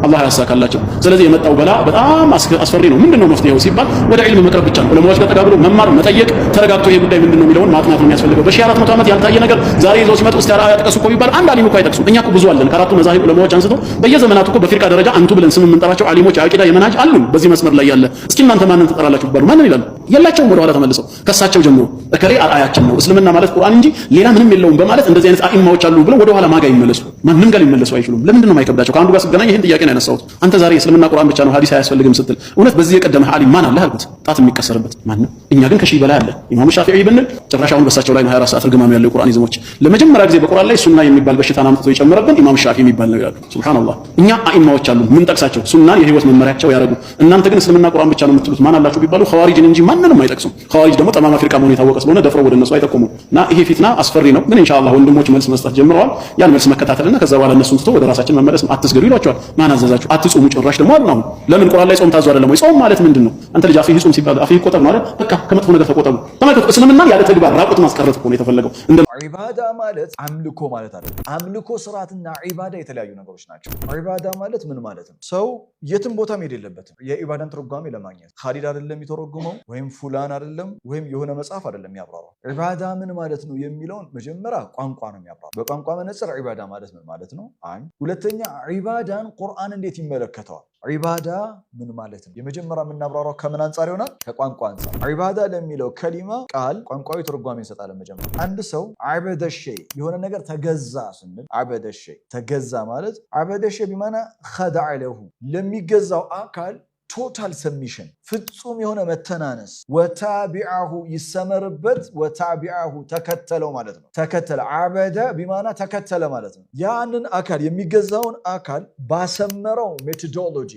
አላህ ያሳካላቸው። ስለዚህ የመጣው በላ በጣም አስፈሪ ነው። ምንድነው መፍትሄው ሲባል ወደ ዒልም መቅረብ ብቻ ነው። ዑለማዎች ጋር ተጋብሎ መማር፣ መጠየቅ፣ ተረጋግቶ ይሄ ጉዳይ ምንድነው የሚለውን ማጥናት ነው የሚያስፈልገው። በ1400 ዓመት ያልታየ ነገር ዛሬ ይዘው ሲመጡ እስቲ አርአያ ጥቀሱ እኮ ቢባል አንድ አሊም እኮ አይጠቅሱም። እኛ እኮ ብዙ አለን። ከአራቱ መዛሂብ ዑለማዎች አንስቶ በየዘመናቱ እኮ በፊርቃ ደረጃ አንቱ ብለን ስም የምንጠራቸው አሊሞች አቂዳ የመናጅ አሉን በዚህ መስመር ላይ ያለ። እስኪ እናንተ ማንን ትጠራላችሁ ቢባሉ ማንን ይላሉ? የላቸውም። ወደ ኋላ ተመልሰው ከሳቸው ጀምሮ እከሌ አርአያችን ነው እስልምና ማለት ቁርአን እንጂ ሌላ ምንም የለውም በማለት እንደዚህ አይነት አኢማዎች አሉ ብለው ወደ ኋላ ማጋ ይመለሱ። ማንም ጋር ሊመለሱ አይችሉም። ለምንድን ነው የማይከብዳቸው? ከአንዱ ጋር ስገናኝ ይሄን ጥያቄ ነው ያነሳሁት። አንተ ዛሬ እስልምና ቁርአን ብቻ ነው ሐዲስ አያስፈልግም ስትል እውነት በዚህ የቀደመህ አሊም ማን አለ አልኩት። ጣት የሚቀሰርበት ማንም። እኛ ግን ከሺህ በላይ አለ። ኢማሙ ሻፊዒ ብንል ጭራሽ አሁን በሳቸው ላይ ነው 24 ሰዓት እርግማኑ ያለው የቁርአን ይዘሞች። ለመጀመሪያ ጊዜ በቁርአን ላይ ሱና የሚባል በሽታን አምጥቶ የጨመረብን ኢማሙ ሻፊዒ የሚባል ነው ይላሉ። ሱብሃንአላህ። እኛ አኢማዎች አሉ ምን ጠቅሳቸው ሱናን የህይወት መመሪያቸው ያደረጉ። እናንተ ግን እስልምና ቁርአን ብቻ ነው የምትሉት ማን አላችሁ ቢባሉ ኸዋሪጅን እንጂ ማንንም አይጠቅሱም። ኸዋሪጅ ደግሞ ጠማማ ፊርቃ መሆኑ የታወቀ ስለሆነ ደፍረው ወደ እነሱ አይጠቁሙም። እና ይሄ ፊትና አስፈሪ ነው። ግን ኢንሻአላህ ወንድሞች መልስ መስጠት ጀምረዋል። ያን መልስ መከታተልና ከዛ በኋላ እነሱን ትቶ ወደ ራሳችን መመለስ። አትስገዱ ይሏቸዋል። ማን አዘዛችሁ? አትጾሙ ጭራሽ ደግሞ አሉ ነው። ለምን ቁርአን ላይ ጾም ታዟል አይደለም ወይ? ጾም ማለት ምንድነው? አንተ ልጅ አፍህ ጾም ሲባል አፍህ ቆጠብ ማለት በቃ ከመጥፎ ነገር ተቆጠቡ። ተመልከቱ እስልምና ያለ ተግባር ራቁት ማስቀረት እኮ ነው የተፈለገው። እንደ ዒባዳ ማለት አምልኮ ማለት አይደለም። አምልኮ ስርዓትና ዒባዳ የተለያዩ ነገሮች ናቸው። ዒባዳ ማለት ምን ማለት ነው? ሰው የትም ቦታ መሄድ የለበትም የዒባዳን ትርጓሜ ለማግኘት። ኻሊድ አይደለም የሚተረጉመው ወይም ፉላን አይደለም ወይም የሆነ መጽሐፍ አይደለም የሚያብራራው። ዒባዳ ምን ማለት ነው የሚለውን መጀመሪያ ቋንቋ ነው የሚያብራራው። በቋንቋ መነጽር ዒባዳ ማለት ምን ማለት ነው? አንድ ሁለተኛ ዒባዳን ቁርአን እንዴት ይመለከተዋል? ዒባዳ ምን ማለት ነው? የመጀመሪያ የምናብራራው ከምን አንጻር ይሆናል? ከቋንቋ አንጻር። ዒባዳ ለሚለው ከሊማ ቃል ቋንቋዊ ትርጓሜ እንሰጣለን። መጀመሪያ አንድ ሰው ዓበደ ሸይ የሆነ ነገር ተገዛ ስንል ዓበደ ሸይ ተገዛ ማለት ዓበደ ሸይ ቢማና ኸደዐ ለሁ ለሚገዛው አካል ቶታል ሰብሚሽን ፍጹም የሆነ መተናነስ። ወታቢዐሁ ይሰመርበት፣ ወታቢዐሁ ተከተለው ማለት ነው። ተከተለ ዓበደ ቢማና ተከተለ ማለት ነው። ያንን አካል የሚገዛውን አካል ባሰመረው ሜቶዶሎጂ፣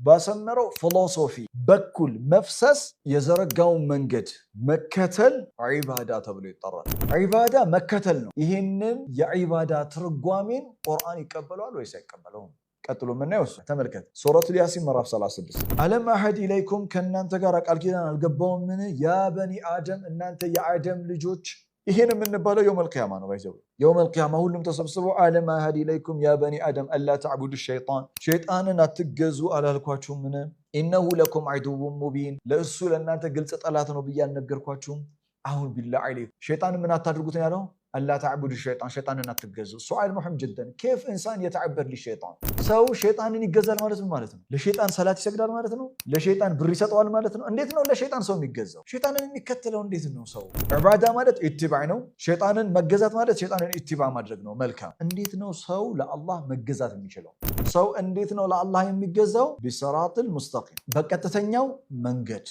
ባሰመረው ፊሎሶፊ በኩል መፍሰስ የዘረጋውን መንገድ መከተል ዒባዳ ተብሎ ይጠራል። ዒባዳ መከተል ነው። ይህንን የዒባዳ ትርጓሜን ቁርአን ይቀበለዋል ወይስ አይቀበለውም? ቀጥሎ የምናየው እሱ ተመልከት። ሱረቱል ያሲን ምዕራፍ 36 አለም አሐድ ኢለይኩም ከእናንተ ጋር ቃል ኪዳን አልገባሁምን? ያ በኒ አደም እናንተ የአደም ልጆች። ይሄን የምንባለው የውመል ቂያማ ነው። ባይዘው የውመል ቂያማ ሁሉም ተሰብስበው አለም አሐድ ኢለይኩም ያ በኒ አደም አላ ተዕቡዱ ሸይጣን ሸይጣንን አትገዙ አላልኳችሁምን? ኢነሁ ለኩም ዐዱውን ሙቢን ለእሱ ለእናንተ ግልጽ ጠላት ነው ብዬ አልነገርኳችሁም? አሁን ቢላሂ ዐለይኩም ሸይጣን ምን አታድርጉት ነው ያለው? አላ ተዕቡዱ ሸይጣን ሸይጣንን አትገዙ። ሱዓል ሙሂም ጅደን ኬፍ ኢንሳን የተዕበድ ሊሸይጣን ሰው ሸይጣንን ይገዛል ማለት ምን ማለት ነው? ለሸይጣን ሰላት ይሰግዳል ማለት ነው? ለሸይጣን ብር ይሰጠዋል ማለት ነው? እንዴት ነው ለሸይጣን ሰው የሚገዛው? ሸይጣንን የሚከተለው እንዴት ነው ሰው? ዒባዳ ማለት ኢትባዕ ነው። ሸይጣንን መገዛት ማለት ሸይጣንን ኢትባዕ ማድረግ ነው። መልካም። እንዴት ነው ሰው ለአላህ መገዛት የሚችለው? ሰው እንዴት ነው ለአላህ የሚገዛው? ቢሰራጥል ሙስተቂም በቀጥተኛው መንገድ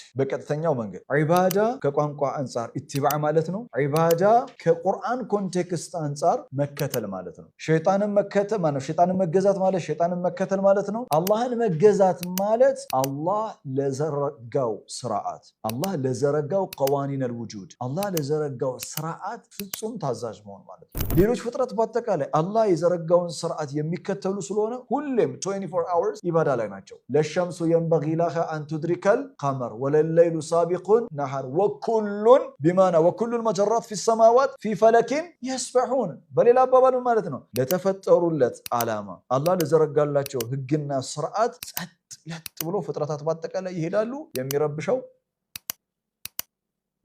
ዒባዳ ከቋንቋ አንፃር ኢትባዕ ማለት ነው። ዒባዳ ከቁርአን ኮንቴክስት አንፃር መከተል ማለት ነው። ሸይጣንን መገዛት ማለት ሸይጣንን መከተል ማለት ነው። አላህን መገዛት ማለት አላህ ለዘረጋው ስርዓት፣ አላህ ለዘረጋው ቀዋኒን አልውጁድ፣ አላህ ለዘረጋው ስርዓት ፍጹም ታዛዥ መሆን ማለት ነው። ሌሎች ፍጥረት በአጠቃላይ አላህ የዘረጋውን ስርዓት የሚከተሉ ስለሆነ ሁሌም 24 hours ኢባዳ ላይ ናቸው። ለሸምሱ የንበጊ ለሃ አን ቱድሪከል ቀመር ወለለይሉ ሳቢቁን ነሃር ወኩሉን መጀራት ፊ ሰማዋት ፊ ፈለኪን የስበሑን። በሌላ አባባል ማለት ነው ለተፈጠሩለት ዓላማ አላህ ለዘረጋላቸው ህግና ስርዓት ጸጥ ለጥ ብሎ ፍጥረታት በአጠቃላይ ይሄዳሉ። የሚረብሸው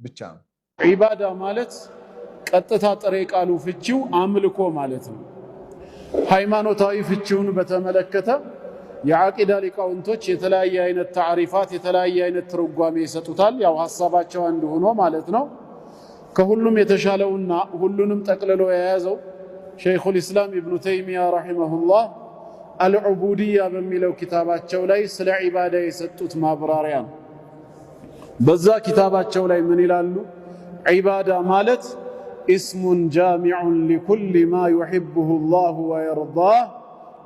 ብቻ ነው። ዒባዳ ማለት ቀጥታ ጥሬ ቃሉ ፍቺው አምልኮ ማለት ነው። ሃይማኖታዊ ፍቺውን በተመለከተ የዓቂዳ ሊቃውንቶች የተለያየ አይነት ታሪፋት የተለያየ አይነት ትርጓሜ ይሰጡታል። ያው ሐሳባቸው አንድ ሆኖ ማለት ነው። ከሁሉም የተሻለውና ሁሉንም ጠቅልሎ የያዘው ሸይኹል ኢስላም ኢብኑ ተይሚያ ረሂመሁላህ አልዑቡድያ በሚለው ኪታባቸው ላይ ስለ ዒባዳ የሰጡት ማብራሪያ ነው። በዛ ኪታባቸው ላይ ምን ይላሉ? ዒባዳ ማለት እስሙን ጃሚዑን ሊኩል ማ ዩሒቡሁ ላሁ ወየርዳህ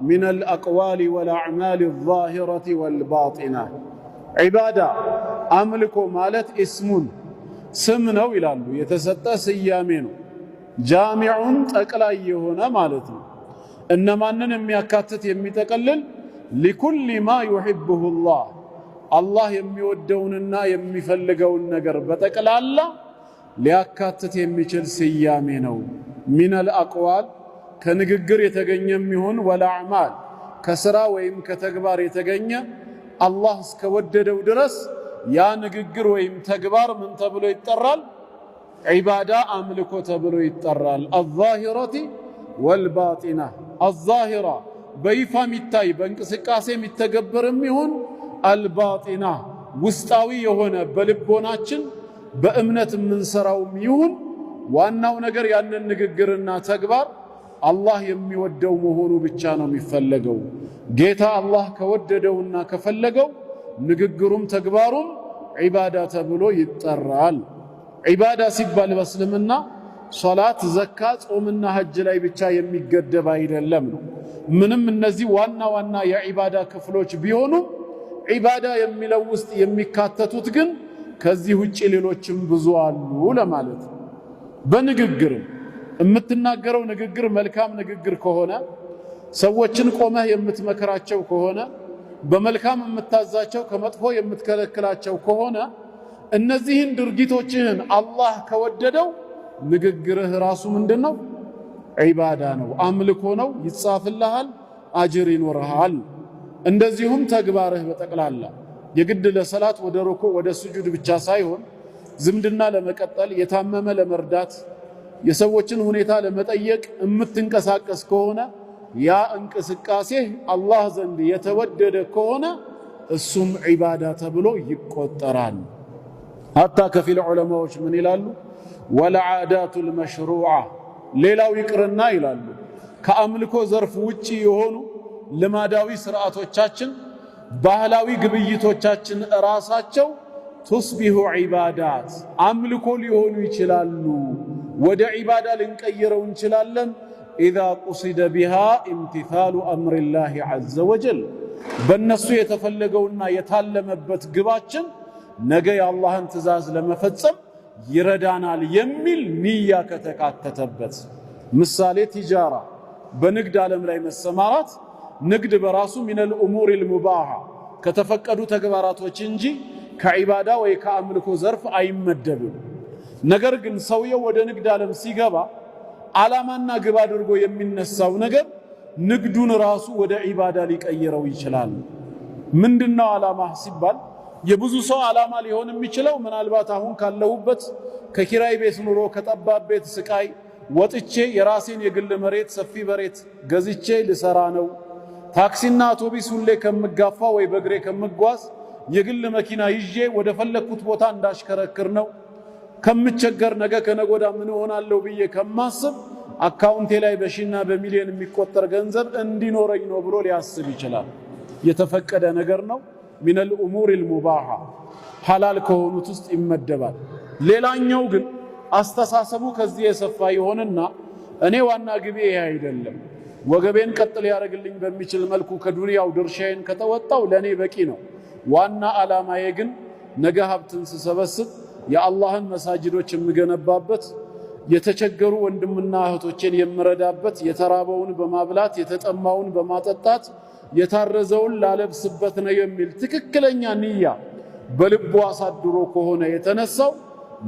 ሚን አልአቅዋል ወልአዕማል አዛሂረቲ ወልባጢና። ዒባዳ አምልኮ ማለት እስሙን ስም ነው ይላሉ፣ የተሰጠ ስያሜ ነው። ጃሚዑን ጠቅላይ የሆነ ማለት ነው። እነማንን የሚያካትት የሚጠቀልል? ሊኩል ማ ዩሒቡሁ ላህ አላህ የሚወደውንና የሚፈልገውን ነገር በጠቅላላ ሊያካትት የሚችል ስያሜ ነው። ሚነል አቅዋል ከንግግር የተገኘም ይሁን ወልአዕማል ከስራ ወይም ከተግባር የተገኘ አላህ እስከወደደው ድረስ ያ ንግግር ወይም ተግባር ምን ተብሎ ይጠራል? ዒባዳ አምልኮ ተብሎ ይጠራል። አዛሂረቲ ወልባጢና። አዛሂራ በይፋ የሚታይ በእንቅስቃሴ የሚተገበርም ይሁን አልባጢና ውስጣዊ የሆነ በልቦናችን በእምነት የምንሰራውም ይሁን ዋናው ነገር ያንን ንግግርና ተግባር አላህ የሚወደው መሆኑ ብቻ ነው የሚፈለገው። ጌታ አላህ ከወደደውና ከፈለገው ንግግሩም ተግባሩም ዒባዳ ተብሎ ይጠራል። ዒባዳ ሲባል በእስልምና ሶላት፣ ዘካ፣ ጾምና ሐጅ ላይ ብቻ የሚገደብ አይደለም ነው። ምንም እነዚህ ዋና ዋና የዒባዳ ክፍሎች ቢሆኑም ዒባዳ የሚለው ውስጥ የሚካተቱት ግን ከዚህ ውጪ ሌሎችም ብዙ አሉ ለማለት ነው። በንግግርም የምትናገረው ንግግር መልካም ንግግር ከሆነ፣ ሰዎችን ቆመህ የምትመክራቸው ከሆነ፣ በመልካም የምታዛቸው ከመጥፎ የምትከለክላቸው ከሆነ እነዚህን ድርጊቶችህን አላህ ከወደደው ንግግርህ ራሱ ምንድነው? ዒባዳ ነው፣ አምልኮ ነው፣ ይጻፍልሃል፣ አጅር ይኖርሃል። እንደዚሁም ተግባርህ በጠቅላላ የግድ ለሰላት ወደ ሩኩዕ ወደ ስጁድ ብቻ ሳይሆን ዝምድና ለመቀጠል፣ የታመመ ለመርዳት፣ የሰዎችን ሁኔታ ለመጠየቅ የምትንቀሳቀስ ከሆነ ያ እንቅስቃሴ አላህ ዘንድ የተወደደ ከሆነ እሱም ዒባዳ ተብሎ ይቆጠራል። ሐታ ከፊል ዑለማዎች ምን ይላሉ? ወልዓዳቱል መሽሩዓ ሌላው ይቅርና ይላሉ ከአምልኮ ዘርፍ ውጪ የሆኑ ልማዳዊ ስርዓቶቻችን፣ ባህላዊ ግብይቶቻችን ራሳቸው ቱስቢሁ ዒባዳት አምልኮ ሊሆኑ ይችላሉ። ወደ ዒባዳ ልንቀይረው እንችላለን። ኢዛ ቁሲደ ቢሃ ኢምቲሳሉ አምሪላሂ ዐዘ ወጀል በእነሱ የተፈለገውና የታለመበት ግባችን ነገ የአላህን ትእዛዝ ለመፈጸም ይረዳናል የሚል ንያ ከተካተተበት። ምሳሌ ቲጃራ በንግድ ዓለም ላይ መሰማራት ንግድ በራሱ ሚነል ኡሙሪል ሙባሃ ከተፈቀዱ ተግባራቶች እንጂ ከዒባዳ ወይ ከአምልኮ ዘርፍ አይመደብም። ነገር ግን ሰውየው ወደ ንግድ ዓለም ሲገባ ዓላማና ግብ አድርጎ የሚነሳው ነገር ንግዱን ራሱ ወደ ዒባዳ ሊቀይረው ይችላል። ምንድነው ዓላማ ሲባል የብዙ ሰው ዓላማ ሊሆን የሚችለው ምናልባት አሁን ካለሁበት ከኪራይ ቤት ኑሮ ከጠባብ ቤት ስቃይ ወጥቼ የራሴን የግል መሬት ሰፊ መሬት ገዝቼ ልሰራ ነው። ታክሲና አውቶቡስ ሁሌ ከምጋፋ ወይ በእግሬ ከምጓዝ የግል መኪና ይዤ ወደ ፈለኩት ቦታ እንዳሽከረክር ነው። ከምቸገር ነገ ከነጎዳ ምን ሆናለሁ ብዬ ከማስብ አካውንቴ ላይ በሺና በሚሊዮን የሚቆጠር ገንዘብ እንዲኖረኝ ነው ብሎ ሊያስብ ይችላል። የተፈቀደ ነገር ነው። ሚነል ኡሙሪል ሙባሃ ሐላል ከሆኑት ውስጥ ይመደባል። ሌላኛው ግን አስተሳሰቡ ከዚህ የሰፋ ይሆንና እኔ ዋና ግቤ ይሄ አይደለም፣ ወገቤን ቀጥ ሊያደርግልኝ በሚችል መልኩ ከዱንያው ድርሻዬን ከተወጣው ለኔ በቂ ነው። ዋና ዓላማዬ ግን ነገ ሀብትን ስሰበስብ የአላህን መሳጅዶች የምገነባበት፣ የተቸገሩ ወንድምና እህቶችን የምረዳበት፣ የተራበውን በማብላት የተጠማውን በማጠጣት የታረዘውን ላለብስበት ነው የሚል ትክክለኛ ንያ በልቡ አሳድሮ ከሆነ የተነሳው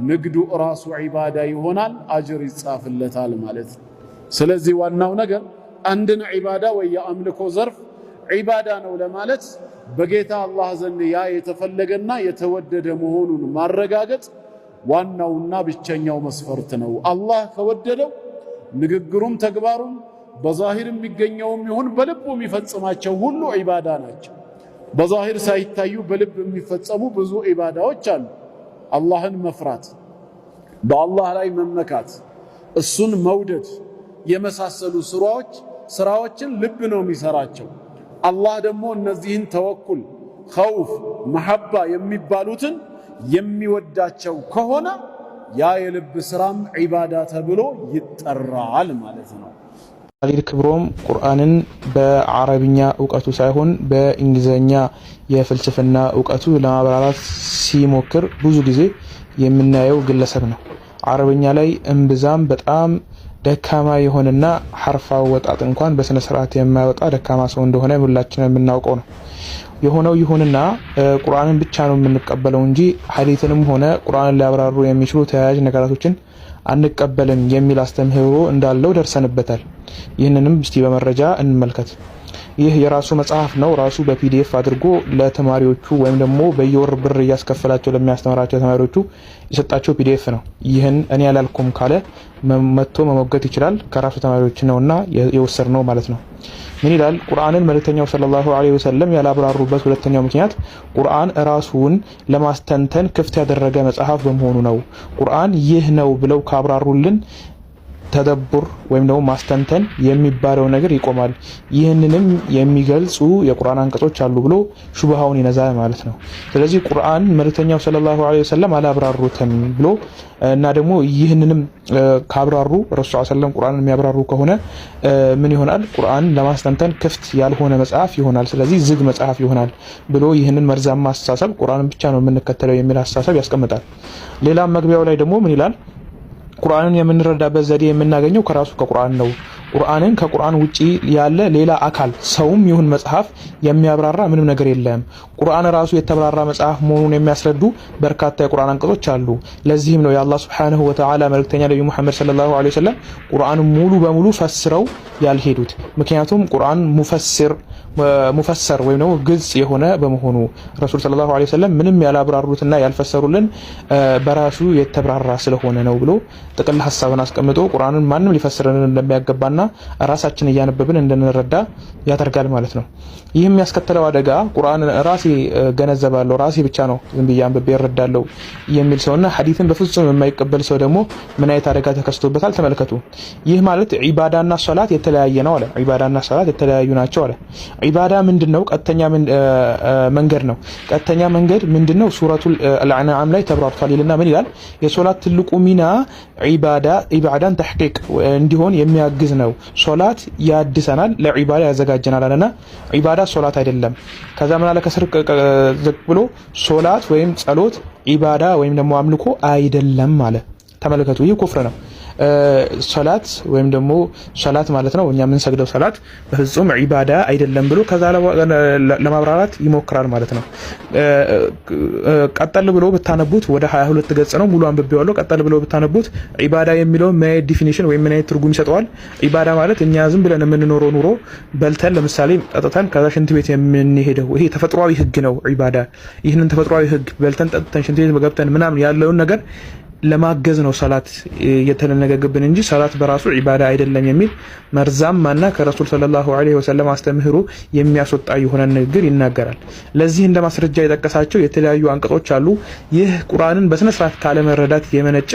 ንግዱ ራሱ ዒባዳ ይሆናል፣ አጅር ይጻፍለታል ማለት ነው። ስለዚህ ዋናው ነገር አንድን ዒባዳ ወይ የአምልኮ ዘርፍ ዒባዳ ነው ለማለት በጌታ አላህ ዘንድ ያ የተፈለገና የተወደደ መሆኑን ማረጋገጥ ዋናውና ብቸኛው መስፈርት ነው። አላህ ከወደደው ንግግሩም ተግባሩም በዛሂር የሚገኘውም ይሁን በልቡ የሚፈጽማቸው ሁሉ ዒባዳ ናቸው። በዛሂር ሳይታዩ በልብ የሚፈጸሙ ብዙ ዒባዳዎች አሉ። አላህን መፍራት፣ በአላህ ላይ መመካት፣ እሱን መውደድ የመሳሰሉ ስራዎችን ልብ ነው የሚሰራቸው። አላህ ደግሞ እነዚህን ተወኩል፣ ኸውፍ፣ መሐባ የሚባሉትን የሚወዳቸው ከሆነ ያ የልብ ስራም ዒባዳ ተብሎ ይጠራል ማለት ነው። ኻሊድ ክብሮም ቁርአንን በአረብኛ ዕውቀቱ ሳይሆን በእንግሊዘኛ የፍልስፍና ዕውቀቱ ለማብራራት ሲሞክር ብዙ ጊዜ የምናየው ግለሰብ ነው። አረብኛ ላይ እምብዛም በጣም ደካማ የሆነና ሐርፍ አወጣጥ እንኳን በስነ ስርዓት የማይወጣ ደካማ ሰው እንደሆነ ሁላችንም የምናውቀው ነው። የሆነው ይሁንና ቁርአንን ብቻ ነው የምንቀበለው እንጂ ሐዲስንም ሆነ ቁርአንን ሊያብራሩ የሚችሉ ተያያዥ ነገራቶችን አንቀበልም የሚል አስተምህሮ እንዳለው ደርሰንበታል። ይህንንም እስቲ በመረጃ እንመልከት። ይህ የራሱ መጽሐፍ ነው። ራሱ በፒዲኤፍ አድርጎ ለተማሪዎቹ ወይም ደግሞ በየወር ብር እያስከፈላቸው ለሚያስተምራቸው ተማሪዎቹ የሰጣቸው ፒዲኤፍ ነው። ይህን እኔ ያላልኩም ካለ መጥቶ መሞገት ይችላል። ከራሱ ተማሪዎች ነውና የወሰድነው ማለት ነው። ምን ይላል? ቁርአንን መልእክተኛው ሰለላሁ ዐለይሂ ወሰለም ያላብራሩበት ሁለተኛው ምክንያት ቁርአን ራሱን ለማስተንተን ክፍት ያደረገ መጽሐፍ በመሆኑ ነው። ቁርአን ይህ ነው ብለው ካብራሩልን ተደቡር ወይም ደግሞ ማስተንተን የሚባለው ነገር ይቆማል። ይህንንም የሚገልጹ የቁርአን አንቀጾች አሉ ብሎ ሹብሃውን ይነዛል ማለት ነው። ስለዚህ ቁርአን መልእክተኛው ሰለላሁ ዐለይሂ ወሰለም አላብራሩትም ብሎ እና ደግሞ ይህንንም ካብራሩ ረሱል ሰለላሁ ዐለይሂ ወሰለም ቁርአንን የሚያብራሩ ከሆነ ምን ይሆናል? ቁርአን ለማስተንተን ክፍት ያልሆነ መጽሐፍ ይሆናል። ስለዚህ ዝግ መጽሐፍ ይሆናል ብሎ ይህንን መርዛማ አስተሳሰብ ቁርአንን ብቻ ነው የምንከተለው የሚል አስተሳሰብ ያስቀምጣል። ሌላም መግቢያው ላይ ደግሞ ምን ይላል? ቁርአንን የምንረዳበት ዘዴ የምናገኘው ከራሱ ከቁርአን ነው። ቁርአንን ከቁርአን ውጪ ያለ ሌላ አካል ሰውም ይሁን መጽሐፍ የሚያብራራ ምንም ነገር የለም። ቁርአን ራሱ የተብራራ መጽሐፍ መሆኑን የሚያስረዱ በርካታ የቁርአን አንቀጾች አሉ። ለዚህም ነው የአላህ Subhanahu Wa Ta'ala መልእክተኛ ነብዩ መሐመድ ሰለላሁ ዐለይሂ ወሰለም ቁርአንን ሙሉ በሙሉ ፈስረው ያልሄዱት። ምክንያቱም ቁርአን ሙፈሰር ወይም ደግሞ ግልጽ የሆነ በመሆኑ ረሱል ሰለላሁ ዐለይሂ ወሰለም ምንም ያላብራሩትና ያልፈሰሩልን በራሱ የተብራራ ስለሆነ ነው ብሎ ጥቅል ሐሳብን አስቀምጦ ቁርአንን ማንም ሊፈስረን እንደሚያገባና ራሳችን እያነበብን እንድንረዳ ያደርጋል ማለት ነው። ይህም ያስከተለው አደጋ ቁርአን ራሴ ገነዘባለሁ ራሴ ብቻ ነው ዝም ብዬ አንብቤ እረዳለሁ የሚል ሰውና ሐዲስን በፍጹም የማይቀበል ሰው ደግሞ ምን አይነት አደጋ ተከስቶበታል ተመልከቱ። ይህ ማለት ዒባዳና ሶላት የተለያየ ነው አለ። ዒባዳና ሶላት የተለያዩ ናቸው አለ። ዒባዳ ምንድነው? ቀጥተኛ መንገድ ነው። ቀጥተኛ መንገድ ምንድነው? ሱረቱል አልአንዓም ላይ ተብራርቷል ይልና ምን ይላል? የሶላት ትልቁ ሚና ዒባዳን ተሕቂቅ እንዲሆን የሚያግዝ ነው። ሶላት ያድሰናል፣ ለዒባዳ ያዘጋጀናል አለና ዒባዳ ሶላት አይደለም። ከዛ ምን አለ ከስር ዝቅ ብሎ ሶላት ወይም ጸሎት ዒባዳ ወይም ደግሞ አምልኮ አይደለም አለ። ተመልከቱ፣ ይህ ኩፍር ነው። ሶላት ወይም ደግሞ ሶላት ማለት ነው እኛ የምንሰግደው ሶላት በፍጹም ዒባዳ አይደለም ብሎ ከዛ ለማብራራት ይሞክራል ማለት ነው። ቀጠል ብሎ ብታነቡት ወደ 22 ገጽ ነው ሙሉ አንብቤዋለሁ። ቀጠል ብሎ ብታነቡት ዒባዳ የሚለው ምን ዲፊኒሽን ወይም ምን ትርጉም ይሰጠዋል? ዒባዳ ማለት እኛ ዝም ብለን የምንኖረው ኑሮ በልተን ለምሳሌ ጠጥተን ከዛ ሽንት ቤት የምንሄደው ይሄ ተፈጥሯዊ ህግ ነው ዒባዳ። ይህንን ተፈጥሯዊ ህግ በልተን ጠጥተን ሽንት ቤት ገብተን ምናምን ያለውን ነገር ለማገዝ ነው ሰላት የተደነገገብን እንጂ ሰላት በራሱ ዒባዳ አይደለም የሚል መርዛማና ከረሱል ሰለላሁ ዐለይሂ ወሰለም አስተምህሮ የሚያስወጣ የሆነ ንግግር ይናገራል። ለዚህ እንደ ማስረጃ የጠቀሳቸው የተለያዩ አንቀጾች አሉ። ይህ ቁርአንን በስነ ስርዓት ካለመረዳት የመነጨ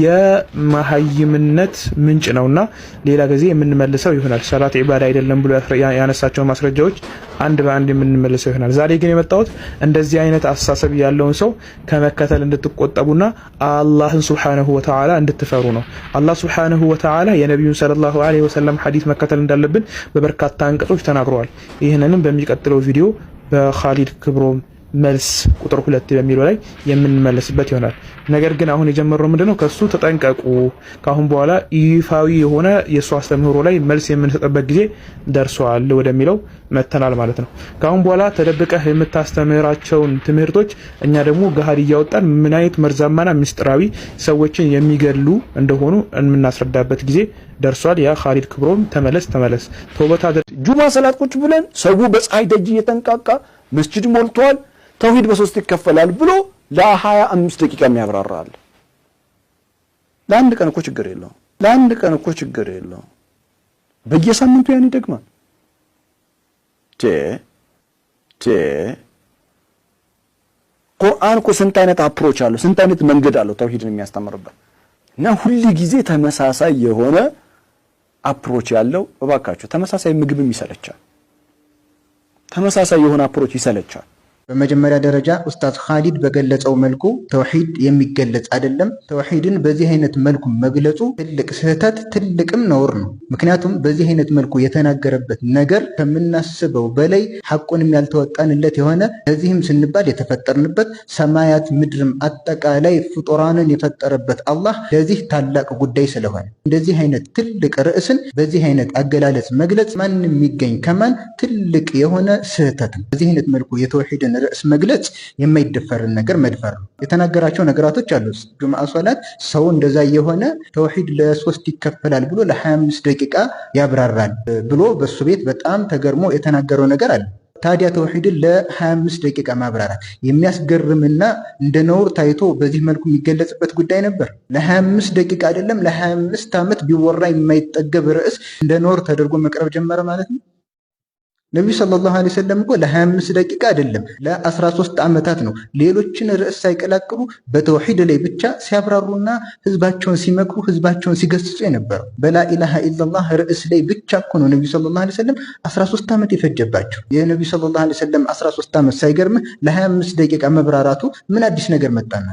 የመሃይምነት ምንጭ ነውና ሌላ ጊዜ የምንመልሰው ይሆናል። ሰላት ዒባዳ አይደለም ብሎ ያነሳቸው ማስረጃዎች አንድ በአንድ የምንመልሰው ይሆናል። ዛሬ ግን የመጣሁት እንደዚህ አይነት አስተሳሰብ ያለውን ሰው ከመከተል እንድትቆጠቡና አላህን ሱብሓነሁ ወተዓላ እንድትፈሩ ነው። አላህ ሱብሓነሁ ወተዓላ የነቢዩን ሰለላሁ ዐለይሂ ወሰለም ሐዲስ መከተል እንዳለብን በበርካታ አንቀጾች ተናግረዋል። ይህንንም በሚቀጥለው ቪዲዮ በኻሊድ ክብሮም መልስ ቁጥር 2 በሚለው ላይ የምንመለስበት ይሆናል። ነገር ግን አሁን የጀመረው ምንድነው ከሱ ተጠንቀቁ፣ ካሁን በኋላ ይፋዊ የሆነ የሱ አስተምህሮ ላይ መልስ የምንሰጥበት ጊዜ ደርሷል ወደሚለው መተናል ማለት ነው። ካሁን በኋላ ተደብቀህ የምታስተምራቸውን ትምህርቶች እኛ ደግሞ ገሃድ እያወጣን ምን አይነት መርዛማና ምስጢራዊ ሰዎችን የሚገሉ እንደሆኑ የምናስረዳበት ጊዜ ደርሷል። ያ ኻሊድ ክብሮም ተመለስ ተውበት አድርግ። ጁማ ሰላት ቁጭ ብለን ሰው በፀሐይ ደጅ እየተንቃቃ መስጂድ ሞልቷል ተውሂድ በሶስት ይከፈላል ብሎ ለ25 ደቂቃ የሚያብራራል። ለአንድ ቀን እኮ ችግር የለውም። በየሳምንቱ ያን ይደግማል። ቁርአን እኮ ስንት አይነት አፕሮች አለው፣ ስንት አይነት መንገድ አለው ተውሂድን የሚያስተምርበት እና ሁሉ ጊዜ ተመሳሳይ የሆነ አፕሮች ያለው እባካችሁ ተመሳሳይ ምግብም ይሰለቻል። ተመሳሳይ የሆነ አፕሮች ይሰለቻል። በመጀመሪያ ደረጃ ኡስታዝ ኻሊድ በገለጸው መልኩ ተውሂድ የሚገለጽ አይደለም። ተውሂድን በዚህ አይነት መልኩ መግለጹ ትልቅ ስህተት ትልቅም ነውር ነው። ምክንያቱም በዚህ አይነት መልኩ የተናገረበት ነገር ከምናስበው በላይ ሐቁንም ያልተወጣንለት የሆነ ለዚህም ስንባል የተፈጠርንበት ሰማያት ምድርም አጠቃላይ ፍጡራንን የፈጠረበት አላህ ለዚህ ታላቅ ጉዳይ ስለሆነ እንደዚህ አይነት ትልቅ ርዕስን በዚህ አይነት አገላለጽ መግለጽ ማንም የሚገኝ ከማን ትልቅ የሆነ ስህተት ነው። በዚህ አይነት መልኩ የተውሂድን ርዕስ መግለጽ የማይደፈርን ነገር መድፈር ነው። የተናገራቸው ነገራቶች አሉ። ጁምዓ ሶላት ሰው እንደዛ የሆነ ተውሂድ ለ3 ይከፈላል ብሎ ለ25 ደቂቃ ያብራራል ብሎ በሱ ቤት በጣም ተገርሞ የተናገረው ነገር አለ። ታዲያ ተውሂድን ለ25 ደቂቃ ማብራራት የሚያስገርምና እንደ ነውር ታይቶ በዚህ መልኩ የሚገለጽበት ጉዳይ ነበር። ለ25 ደቂቃ አይደለም ለ25 ዓመት ቢወራ የማይጠገብ ርዕስ እንደ ነውር ተደርጎ መቅረብ ጀመረ ማለት ነው። ነቢዩ ሰለላሁ ዐለይሂ ወሰለም እኮ ለ25 ደቂቃ አይደለም ለ13 ዓመታት ነው ሌሎችን ርዕስ ሳይቀላቅሉ በተውሂድ ላይ ብቻ ሲያብራሩና ህዝባቸውን ሲመክሩ ህዝባቸውን ሲገስጹ የነበረው። በላኢላሃ ኢላላህ ርዕስ ላይ ብቻ እኮ ነው ነቢዩ ሰለላሁ ዐለይሂ ወሰለም 13 ዓመት የፈጀባቸው። የነቢዩ ሰለላሁ ዐለይሂ ወሰለም 13 ዓመት ሳይገርምህ ለ25 ደቂቃ መብራራቱ ምን አዲስ ነገር መጣና?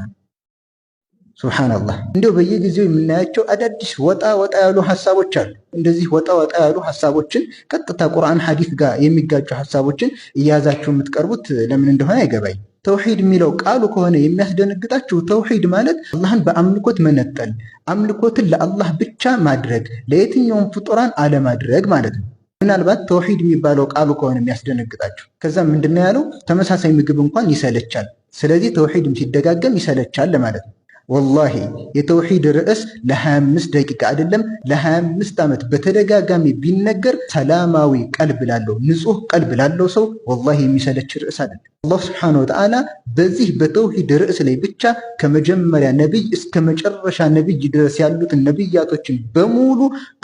ሱብሃንአላህ። እንዲያው በየጊዜው የምናያቸው አዳዲስ ወጣ ያሉ ሐሳቦች አሉ። እንደዚህ ወጣ ያሉ ሐሳቦችን ቀጥታ ቁርአን ሐዲስ ጋር የሚጋጩ ሐሳቦችን እያያዛችሁ የምትቀርቡት ለምን እንደሆነ አይገባኝ። ተውሂድ የሚለው ቃሉ ከሆነ የሚያስደነግጣችሁ ተውሂድ ማለት አላህን በአምልኮት መነጠል፣ አምልኮትን ለአላህ ብቻ ማድረግ፣ ለየትኛውም ፍጡራን አለማድረግ ማለት ነው። ምናልባት ተውሂድ የሚባለው ቃሉ ከሆነ የሚያስደነግጣችሁ ከዛ ምንድነው ያለው? ተመሳሳይ ምግብ እንኳን ይሰለቻል። ስለዚህ ተውሂድም ሲደጋገም ይሰለቻል ለማለት ነው። ወላሂ የተውሂድ ርዕስ ለ25 ደቂቃ አይደለም ለ25 ዓመት በተደጋጋሚ ቢነገር ሰላማዊ ቀልብ ላለው ንጹህ ቀልብ ላለው ሰው ወላሂ የሚሰለች ርዕስ አይደለም። አላህ ሱብሓነሁ ወተዓላ በዚህ በተውሂድ ርዕስ ላይ ብቻ ከመጀመሪያ ነብይ እስከ መጨረሻ ነብይ ድረስ ያሉትን ነብያቶችን በሙሉ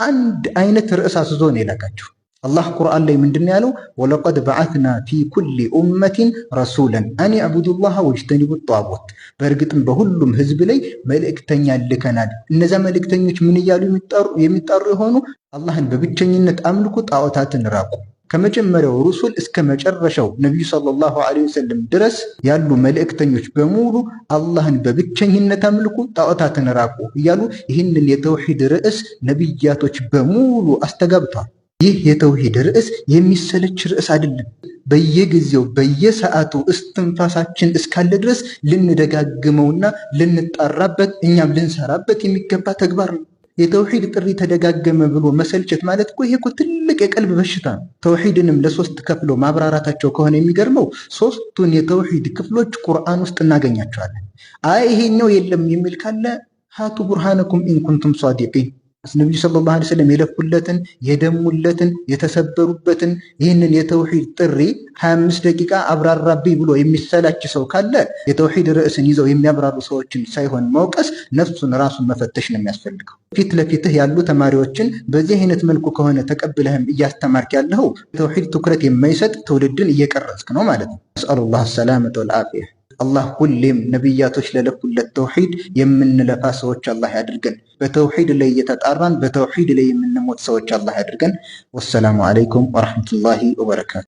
አንድ አይነት ርዕስ አስዞ ነው የላካቸው። አላህ ቁርአን ላይ ምንድነው ያለው? ወለቀድ በዓትና ፊ ኩሊ ኡመቲን ረሱለን አን ዕቡዱላህ ወጅተኒቡት ጧጉት። በእርግጥም በሁሉም ህዝብ ላይ መልእክተኛ ልከናል። እነዛ መልእክተኞች ምን እያሉ የሚጠሩ የሆኑ አላህን በብቸኝነት አምልኩ፣ ጣዖታትን ራቁ። ከመጀመሪያው ሩሱል እስከ መጨረሻው ነቢዩ ሰለላሁ ዐለይሂ ወሰለም ድረስ ያሉ መልእክተኞች በሙሉ አላህን በብቸኝነት አምልኩ፣ ጣዖታትን ራቁ እያሉ ይህንን የተውሂድ ርዕስ ነቢያቶች በሙሉ አስተጋብተዋል። ይህ የተውሂድ ርዕስ የሚሰለች ርዕስ አይደለም። በየጊዜው በየሰዓቱ እስትንፋሳችን እስካለ ድረስ ልንደጋግመውና ልንጣራበት እኛም ልንሰራበት የሚገባ ተግባር ነው። የተውሂድ ጥሪ ተደጋገመ ብሎ መሰልቸት ማለት እኮ ይሄ እኮ ትልቅ የቀልብ በሽታ ነው። ተውሂድንም ለ3 ከፍሎ ማብራራታቸው ከሆነ የሚገርመው 3ቱን የተውሂድ ክፍሎች ቁርአን ውስጥ እናገኛቸዋለን። አይ ይሄኛው የለም የሚል ካለ ሃቱ ቡርሃነኩም ኢን ኩንቱም ሷዲቂን፣ ነብዩ ሰለላሁ ዐለይሂ ወሰለም የለፉለትን የደሙለትን የተሰበሩበትን ይህንን የተውሂድ ጥሪ 25 ደቂቃ አብራራብኝ ብሎ የሚሰላች ሰው ካለ የተውሂድ ርዕስን ይዘው የሚያብራሩ ሰዎችን ሳይሆን መውቀስ ነፍሱን ራሱን መፈተሽ ነው የሚያስፈልገው። ፊት ለፊትህ ያሉ ተማሪዎችን በዚህ አይነት መልኩ ከሆነ ተቀብለህም እያስተማርክ ያለው ተውሂድ ትኩረት የማይሰጥ ትውልድን እየቀረጽክ ነው ማለት ነው። ነስአሉላህ ሰላመተ ወልዓፊያ። አላህ ሁሌም ነቢያቶች ለለፉለት ተውሂድ የምንለፋ ሰዎች አላህ ያድርገን። በተውሂድ ላይ እየተጣራን በተውሂድ ላይ የምንሞት ሰዎች አላህ ያድርገን። ወሰላሙ አለይኩም ወረሕመቱላሂ ወበረካቱ።